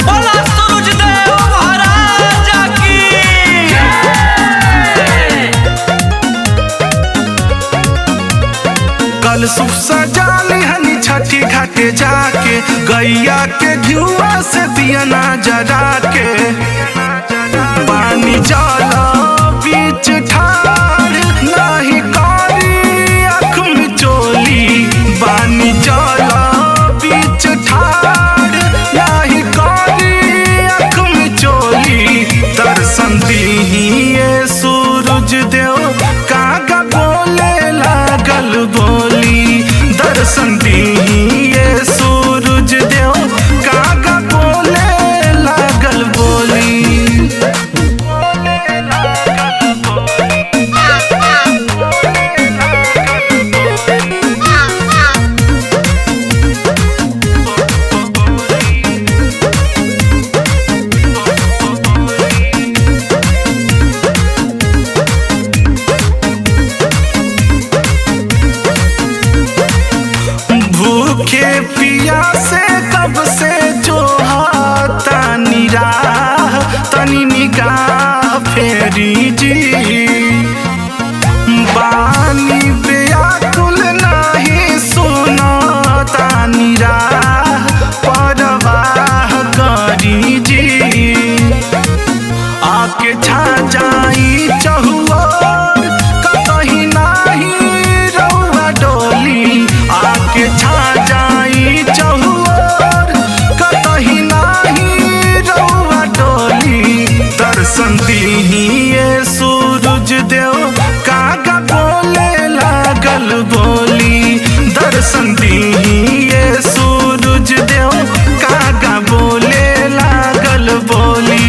बोला सूरज देव महाराज की। कल सुख सजाली हनी छठी घाटे जाके, गैया के घिउआ से दिया ना जरा के, पानी जल बीच ठाड़ नाही कारी आँख में चोली, पानी जल बीच ठाड़ नाही कारी आँख में चोली, दर्शन दीहिए सूरज देव कागा बोले लागल बोली, दर्शन दीहिए सूरज देव कागा बोले लागल बोली। भूखे पिया से कब से जो तानी राह तनी निगाह फेरी जी, बानी बेअकुल नहीं सुना तानी राह परवाह करी जी, आके छा जाई चहुओर कहीं नहीं रउआ डोली, आके छा जाई चहुओर कहीं नहीं रउआ डोली, दर्शन दीहिए सूरज देव कागा बोले लागल बोली, दर्शन दीहिए सूरज देव कागा बोले लागल बोली।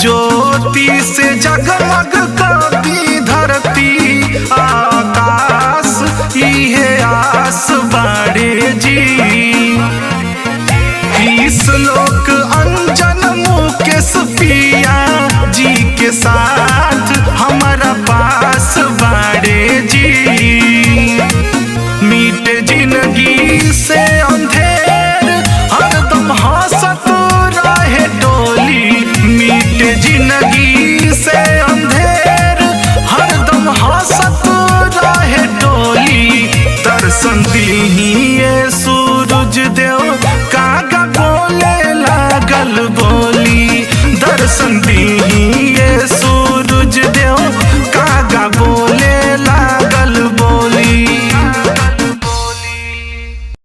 ज्योति से जगमग करती धरती आकाश, इहे आस बाड़े जी, इस लोक अंजन मुकेश पिया जी के साथ हमारा पास बाड़े जी, मीटे जिंदगी से अंधेर हरदम हंसत रहे टोली, मीटे जिंदगी से अंधेर हरदम हंसत रहे टोली, दर्शन दीहिए सूरज देव कागा बोले लागल बोली, दर्शन दीहिए सूरज देव